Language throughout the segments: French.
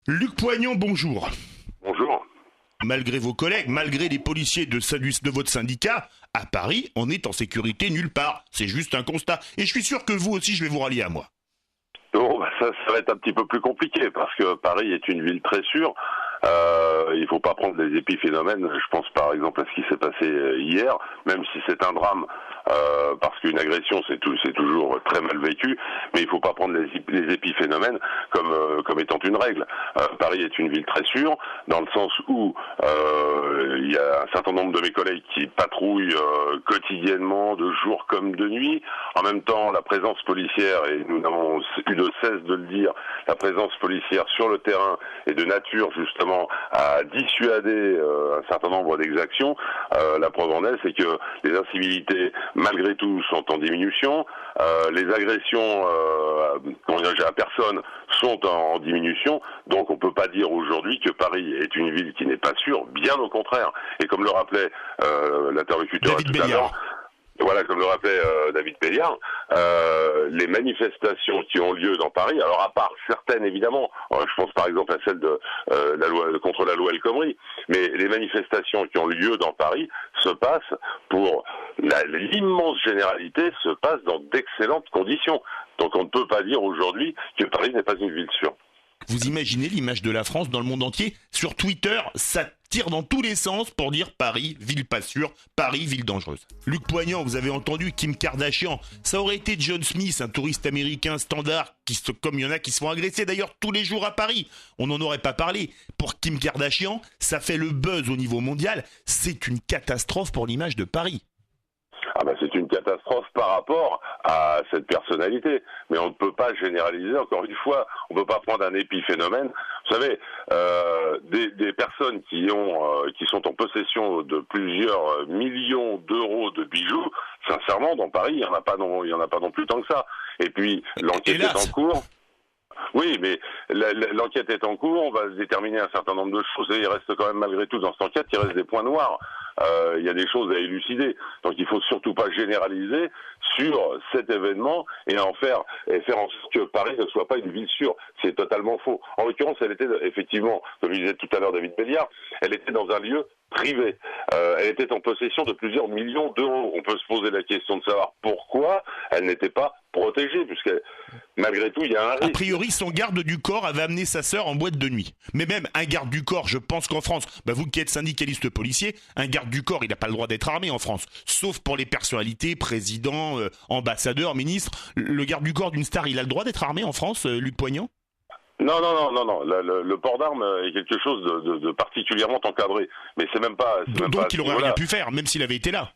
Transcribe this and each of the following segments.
Luc Poignant, bonjour. Bonjour. Malgré vos collègues, malgré les policiers de votre syndicat, à Paris, on est en sécurité nulle part. C'est juste un constat. Et je suis sûr que vous aussi, je vais vous rallier à moi. Bon, ça va être un petit peu plus compliqué parce que Paris est une ville très sûre. Il faut pas prendre des épiphénomènes. Je pense par exemple à ce qui s'est passé hier, même si c'est un drame, parce qu'une agression c'est toujours très mal vécu, mais il faut pas prendre les épiphénomènes comme étant une règle. Paris est une ville très sûre, dans le sens où il y a un certain nombre de mes collègues qui patrouillent quotidiennement, de jour comme de nuit. En même temps, la présence policière, et nous n'avons eu de cesse de le dire, la présence policière sur le terrain est de nature justement à dissuader un certain nombre d'exactions. La preuve en est, c'est que les incivilités, malgré tout, sont en diminution. Les agressions à personne sont en diminution. Donc on peut pas dire aujourd'hui que Paris est une ville qui n'est pas sûre, bien au contraire. Et comme le rappelait l'interlocuteur tout à l'heure, voilà, comme le rappelait David Béliard, les manifestations qui ont lieu dans Paris, alors à part certaines évidemment, je pense par exemple à celle de la loi contre la loi El Khomri, mais les manifestations qui ont lieu dans Paris se passent pour l'immense généralité se passent dans d'excellentes conditions. Donc on ne peut pas dire aujourd'hui que Paris n'est pas une ville sûre. Vous imaginez l'image de la France dans le monde entier? Sur Twitter, ça tire dans tous les sens pour dire Paris, ville pas sûre, Paris, ville dangereuse. Luc Poignant, vous avez entendu Kim Kardashian. Ça aurait été John Smith, un touriste américain standard, comme il y en a qui se font agresser d'ailleurs tous les jours à Paris. On n'en aurait pas parlé. Pour Kim Kardashian, ça fait le buzz au niveau mondial. C'est une catastrophe pour l'image de Paris. Ah ben c'est une catastrophe par rapport à cette personnalité, mais on ne peut pas généraliser. Encore une fois, on ne peut pas prendre un épiphénomène. Vous savez, des personnes qui sont en possession de plusieurs millions d'euros de bijoux, sincèrement, dans Paris, il y en a pas non plus tant que ça. Et puis l'enquête est en cours. Oui, mais l'enquête est en cours, on va déterminer un certain nombre de choses et il reste quand même malgré tout dans cette enquête, il reste des points noirs. Il y a des choses à élucider. Donc il faut surtout pas généraliser sur cet événement et faire en sorte que Paris ne soit pas une ville sûre. C'est totalement faux. En l'occurrence, elle était effectivement, comme je disait tout à l'heure David Béliard, elle était dans un lieu privé. Elle était en possession de plusieurs millions d'euros. On peut se poser la question de savoir pourquoi elle n'était pas protégée, puisque malgré tout, il y a un risque. A priori, son garde du corps avait amené sa sœur en boîte de nuit. Mais même un garde du corps, je pense qu'en France, vous qui êtes syndicaliste policier, un garde du corps, il n'a pas le droit d'être armé en France. Sauf pour les personnalités, présidents, ambassadeurs, ministres. Le garde du corps d'une star, il a le droit d'être armé en France, Luc Poignant ? Non. Le port d'armes est quelque chose de particulièrement encadré. Mais c'est même pas. Donc il aurait rien pu faire, même s'il avait été là.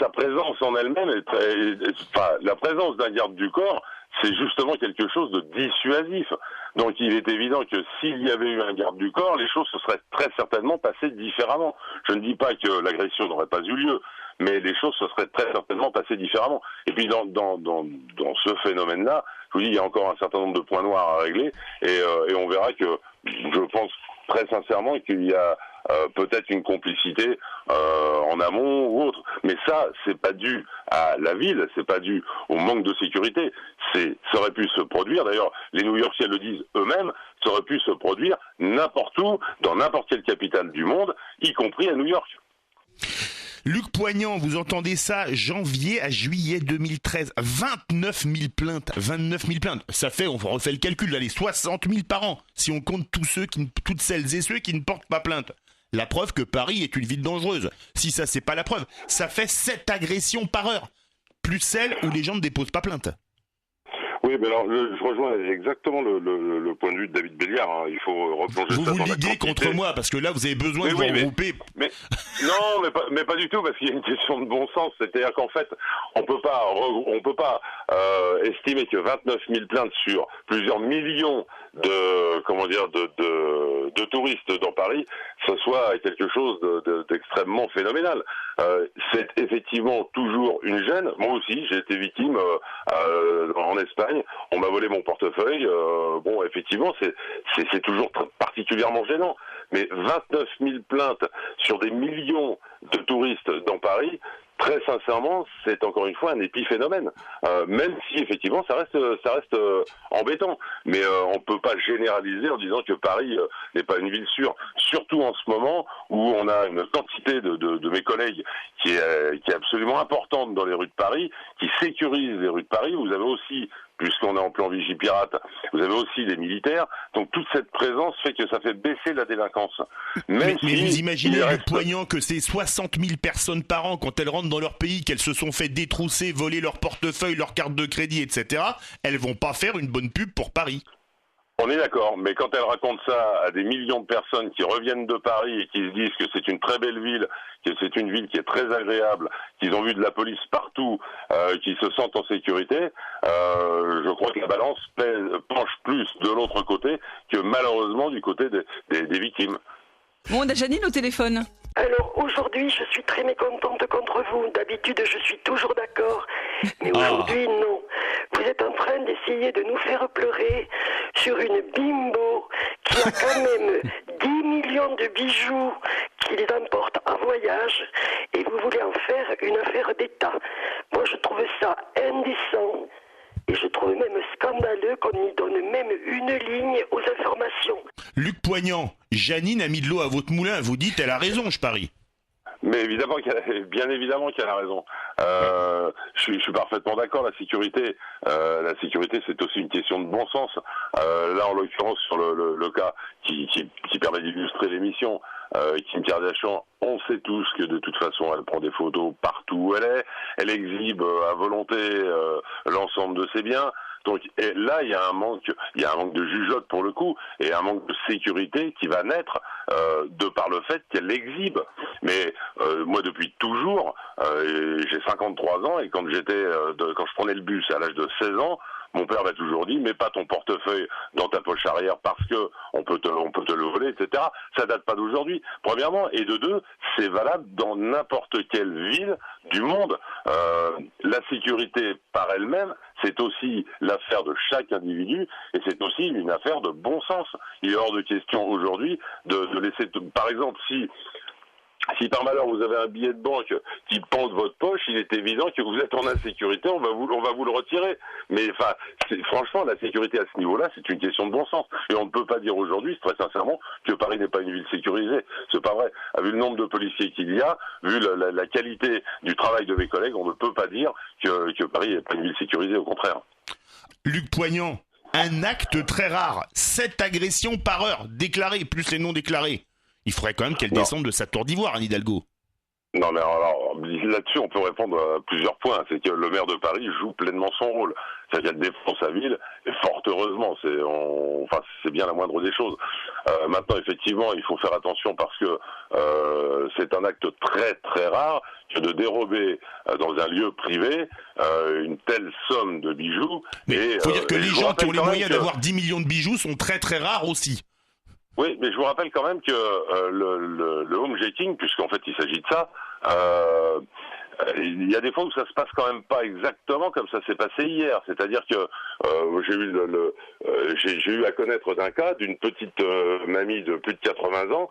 Sa présence en elle-même est la présence d'un garde du corps, c'est justement quelque chose de dissuasif. Donc il est évident que s'il y avait eu un garde du corps, les choses se seraient très certainement passées différemment. Je ne dis pas que l'agression n'aurait pas eu lieu, mais les choses se seraient très certainement passées différemment. Et puis dans ce phénomène-là, je vous dis, il y a encore un certain nombre de points noirs à régler, et on verra que, je pense très sincèrement qu'il y a peut-être une complicité en amont ou autre. Mais ça, c'est pas dû à la ville, c'est pas dû au manque de sécurité. Ça aurait pu se produire, d'ailleurs, les New-Yorkais le disent eux-mêmes, ça aurait pu se produire n'importe où, dans n'importe quelle capitale du monde, y compris à New York. Luc Poignant, vous entendez ça, janvier à juillet 2013, 29 000 plaintes, 29 000 plaintes. Ça fait, on refait le calcul, allez, 60 000 par an, si on compte toutes celles et ceux qui ne portent pas plainte. La preuve que Paris est une ville dangereuse. Si ça, c'est pas la preuve, ça fait 7 agressions par heure, plus celles où les gens ne déposent pas plainte. Oui, mais alors je rejoins exactement le point de vue de David Béliard. Hein. Il faut replonger vous ça vous dans la liguez quantité. contre moi, parce que là, vous avez besoin de vous regrouper. Mais pas du tout, parce qu'il y a une question de bon sens. C'est-à-dire qu'en fait, on peut pas estimer que 29 000 plaintes sur plusieurs millions de touristes dans Paris, ce soit quelque chose d'extrêmement phénoménal. C'est effectivement toujours une gêne. Moi aussi, j'ai été victime en Espagne. On m'a volé mon portefeuille. Effectivement, c'est toujours particulièrement gênant. Mais 29 000 plaintes sur des millions de touristes dans Paris, très sincèrement, c'est encore une fois un épiphénomène. Même si effectivement ça reste embêtant, mais on peut pas généraliser en disant que Paris n'est pas une ville sûre. Surtout en ce moment où on a une quantité de mes collègues qui est absolument importante dans les rues de Paris, qui sécurisent les rues de Paris. Vous avez aussi, puisqu'on est en plan Vigipirate, vous avez aussi les militaires. Donc toute cette présence fait que ça fait baisser la délinquance. Mais vous imaginez, Luc Poignant, que c'est 60 000 personnes par an, quand elles rentrent dans leur pays, qu'elles se sont fait détrousser, voler leur portefeuille, leur carte de crédit, etc., elles vont pas faire une bonne pub pour Paris. On est d'accord, mais quand elle raconte ça à des millions de personnes qui reviennent de Paris et qui se disent que c'est une très belle ville, que c'est une ville qui est très agréable, qu'ils ont vu de la police partout, qu'ils se sentent en sécurité, je crois que la balance penche plus de l'autre côté que malheureusement du côté des victimes. Bon, on a Janine au téléphone. Alors aujourd'hui, je suis très mécontente contre vous. D'habitude, je suis toujours d'accord. Mais aujourd'hui, non. Vous êtes en train d'essayer de nous faire pleurer sur une bimbo qui a quand même 10 millions de bijoux qu'ils emportent en voyage et vous voulez en faire une affaire d'État. Moi, je trouve ça indécent. Et je trouve même scandaleux qu'on y donne même une ligne aux informations. Luc Poignant, Janine a mis de l'eau à votre moulin, vous dites, elle a raison, je parie. Mais bien évidemment qu'elle a raison. Je suis parfaitement d'accord. La sécurité, c'est aussi une question de bon sens. Là, en l'occurrence, sur le cas qui permet d'illustrer l'émission, Kim Kardashian, on sait tous que de toute façon, elle prend des photos partout où elle est. Elle exhibe à volonté l'ensemble de ses biens. Donc et là, il y a un manque de jugeote pour le coup, et un manque de sécurité qui va naître de par le fait qu'elle l'exhibe. Mais moi, depuis toujours, j'ai 53 ans, et quand je prenais le bus à l'âge de 16 ans, mon père m'a toujours dit, mets pas ton portefeuille dans ta poche arrière parce que on peut te le voler, etc. Ça date pas d'aujourd'hui, premièrement, et de deux, c'est valable dans n'importe quelle ville du monde. La sécurité par elle-même, c'est aussi l'affaire de chaque individu, et c'est aussi une affaire de bon sens. Il est hors de question aujourd'hui de laisser, par exemple, si par malheur vous avez un billet de banque qui pend de votre poche, il est évident que vous êtes en insécurité, on va vous le retirer. Mais enfin, franchement, la sécurité à ce niveau-là, c'est une question de bon sens. Et on ne peut pas dire aujourd'hui, très sincèrement, que Paris n'est pas une ville sécurisée. C'est pas vrai. Vu le nombre de policiers qu'il y a, vu la qualité du travail de mes collègues, on ne peut pas dire que Paris n'est pas une ville sécurisée, au contraire. Luc Poignant, un acte très rare, 7 agressions par heure déclarées, plus les non déclarées. Il faudrait quand même qu'elle descende de sa tour d'ivoire, Anne Hidalgo. Non, mais alors là-dessus, on peut répondre à plusieurs points. C'est que le maire de Paris joue pleinement son rôle. C'est-à-dire qu'elle défend sa ville, et fort heureusement, c'est bien la moindre des choses. Maintenant, effectivement, il faut faire attention parce que c'est un acte très très rare que de dérober dans un lieu privé une telle somme de bijoux. Mais il faut dire que les gens qui ont les moyens d'avoir 10 millions de bijoux sont très très rares aussi. Oui, mais je vous rappelle quand même que le homejacking, puisqu'en fait il s'agit de ça, il y a des fois où ça se passe quand même pas exactement comme ça s'est passé hier. C'est-à-dire que j'ai eu à connaître d'un cas d'une petite mamie de plus de 80 ans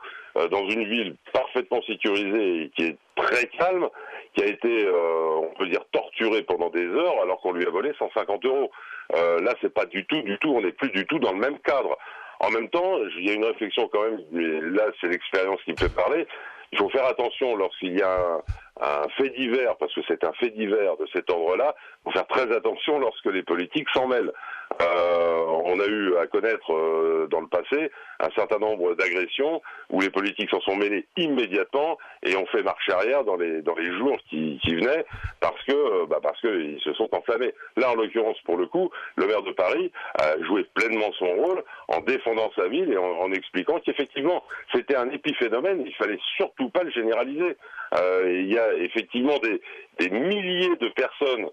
dans une ville parfaitement sécurisée et qui est très calme, qui a été, on peut dire, torturée pendant des heures alors qu'on lui a volé 150 €. Là, c'est pas du tout, on n'est plus du tout dans le même cadre. En même temps, il y a une réflexion quand même, mais là c'est l'expérience qui me fait parler, il faut faire attention lorsqu'il y a un fait divers, parce que c'est un fait divers de cet ordre-là, il faut faire très attention lorsque les politiques s'en mêlent. On a eu à connaître dans le passé un certain nombre d'agressions où les politiques s'en sont mêlés immédiatement et ont fait marche arrière dans les jours qui venaient parce que ils se sont enflammés. Là, en l'occurrence, pour le coup, le maire de Paris a joué pleinement son rôle en défendant sa ville et en expliquant qu'effectivement c'était un épiphénomène, il fallait surtout pas le généraliser. Il y a effectivement des milliers de personnes,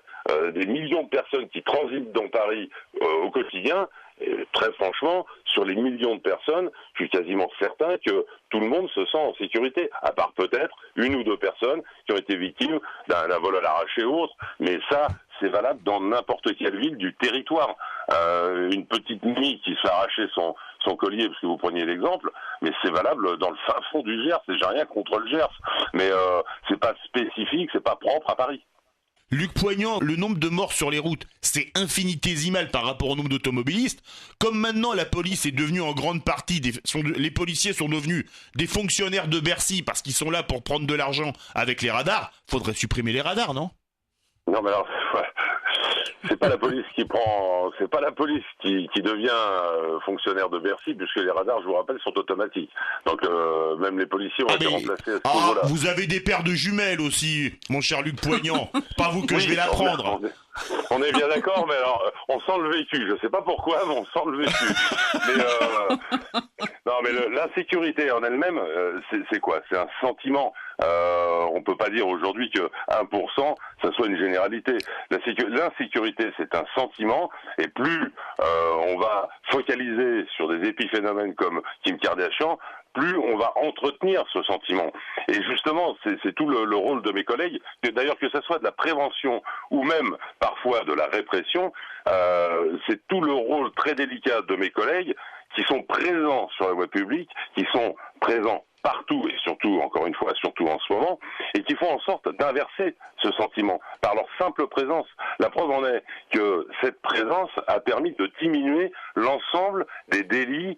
des millions de personnes qui transitent dans Paris au quotidien. Et très franchement, sur les millions de personnes, je suis quasiment certain que tout le monde se sent en sécurité, à part peut-être une ou deux personnes qui ont été victimes d'un vol à l'arraché ou autre. Mais ça, c'est valable dans n'importe quelle ville du territoire. Une petite nuit qui se fait arracher son son collier, parce que vous preniez l'exemple, mais c'est valable dans le fin fond du Gers, et j'ai rien contre le Gers, mais c'est pas spécifique, c'est pas propre à Paris. Luc Poignant, le nombre de morts sur les routes, c'est infinitésimal par rapport au nombre d'automobilistes. Comme maintenant la police est devenue en grande partie, les policiers sont devenus des fonctionnaires de Bercy parce qu'ils sont là pour prendre de l'argent avec les radars, faudrait supprimer les radars, non ? Non mais alors, c'est pas la police qui prend, c'est pas la police qui devient fonctionnaire de Bercy, puisque les radars, je vous rappelle, sont automatiques. Donc même les policiers ont été remplacés à ce niveau-là. Vous avez des paires de jumelles aussi, mon cher Luc Poignant. Pas vous que oui, je vais l'apprendre. On est bien d'accord, mais alors on sent le vécu. Je sais pas pourquoi, mais on sent le vécu. Non, mais l'insécurité en elle-même, c'est quoi ? C'est un sentiment. On peut pas dire aujourd'hui que 1%, ça soit une généralité. L'insécurité, c'est un sentiment, et plus on va focaliser sur des épiphénomènes comme Kim Kardashian, plus on va entretenir ce sentiment. Et justement, c'est tout le rôle de mes collègues, d'ailleurs que ce soit de la prévention ou même parfois de la répression, c'est tout le rôle très délicat de mes collègues qui sont présents sur la voie publique, qui sont présents partout et surtout, encore une fois, surtout en ce moment, et qui font en sorte d'inverser ce sentiment par leur simple présence. La preuve en est que cette présence a permis de diminuer l'ensemble des délits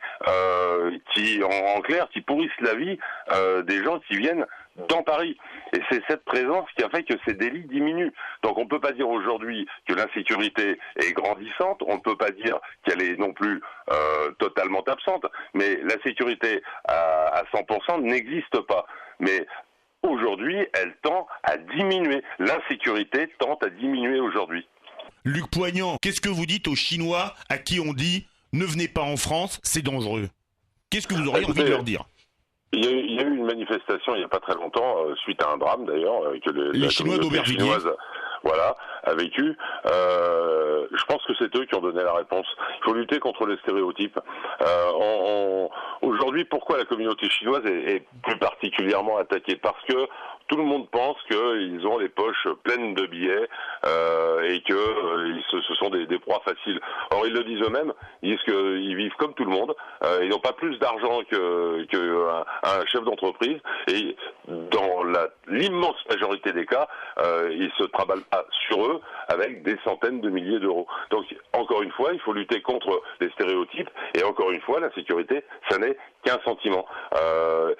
qui, en clair, qui pourrissent la vie des gens qui viennent dans Paris. Et c'est cette présence qui a fait que ces délits diminuent. Donc on ne peut pas dire aujourd'hui que l'insécurité est grandissante, on ne peut pas dire qu'elle est non plus totalement absente, mais la sécurité à 100% n'existe pas. Mais aujourd'hui, elle tend à diminuer. L'insécurité tend à diminuer aujourd'hui. Luc Poignant, qu'est-ce que vous dites aux Chinois à qui on dit « ne venez pas en France, c'est dangereux ». Qu'est-ce que vous auriez envie de leur dire ? Il y a eu une manifestation il n'y a pas très longtemps, suite à un drame d'ailleurs, que les Chinois d'Aubervilliers a vécu. Je pense que c'est eux qui ont donné la réponse. Il faut lutter contre les stéréotypes. Aujourd'hui, pourquoi la communauté chinoise est plus particulièrement attaquée ? Parce que tout le monde pense qu'ils ont les poches pleines de billets et que ce sont des proies faciles. Or, ils le disent eux-mêmes, ils disent qu'ils vivent comme tout le monde, ils n'ont pas plus d'argent qu'un chef d'entreprise, et dans l'immense majorité des cas, ils se travaillent sur eux avec des centaines de milliers d'euros. Donc, encore une fois, il faut lutter contre les stéréotypes, et encore une fois, la sécurité, ça n'est qu'un sentiment.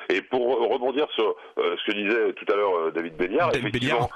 Et pour rebondir sur ce que disait tout à l'heure David Béliard, effectivement,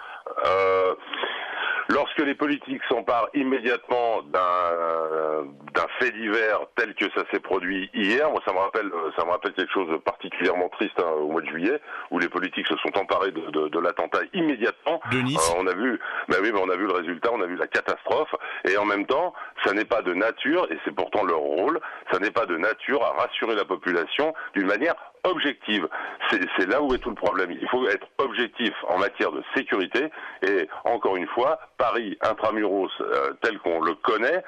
lorsque les politiques s'emparent immédiatement d'un fait divers tel que ça s'est produit hier, moi ça me rappelle quelque chose de particulièrement triste au mois de juillet, où les politiques se sont emparés de l'attentat immédiatement. De Nice. On a vu le résultat, on a vu la catastrophe, et en même temps, ça n'est pas de nature, et c'est pourtant leur rôle, ça n'est pas de nature à rassurer la population d'une manière objective. C'est là où est tout le problème. Il faut être objectif en matière de sécurité, et encore une fois, Paris intramuros tel qu'on le connaît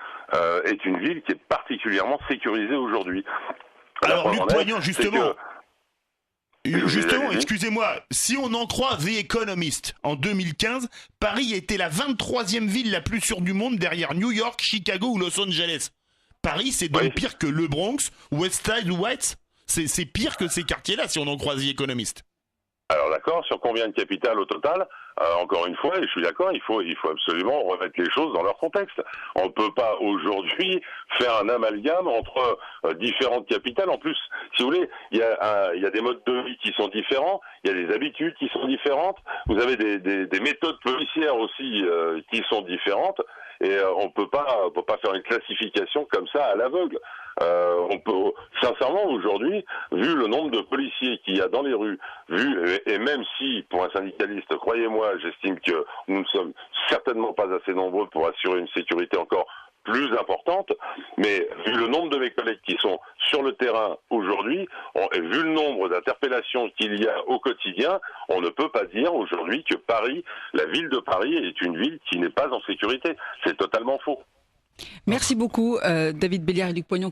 est une ville qui est particulièrement sécurisée aujourd'hui. Alors Luc Poignant, justement, excusez-moi, si on en croit The Economist, en 2015, Paris était la 23e ville la plus sûre du monde derrière New York, Chicago ou Los Angeles. Paris, c'est donc pire que le Bronx, West Side ou Whites ? C'est pire que ces quartiers-là, si on en croit The Economist. Alors d'accord, sur combien de capitales au total ? Encore une fois, et je suis d'accord, il faut absolument remettre les choses dans leur contexte. On ne peut pas aujourd'hui faire un amalgame entre différentes capitales. En plus, si vous voulez, il y a des modes de vie qui sont différents, il y a des habitudes qui sont différentes, vous avez des méthodes policières aussi qui sont différentes, et on peut pas faire une classification comme ça à l'aveugle. On peut sincèrement aujourd'hui, vu le nombre de policiers qu'il y a dans les rues, et même si pour un syndicaliste, croyez-moi, j'estime que nous ne sommes certainement pas assez nombreux pour assurer une sécurité encore plus importante, mais vu le nombre de mes collègues qui sont sur le terrain aujourd'hui, et vu le nombre d'interpellations qu'il y a au quotidien, on ne peut pas dire aujourd'hui que Paris, la ville de Paris, est une ville qui n'est pas en sécurité. C'est totalement faux. Merci beaucoup, David Béliard et Luc Poignant.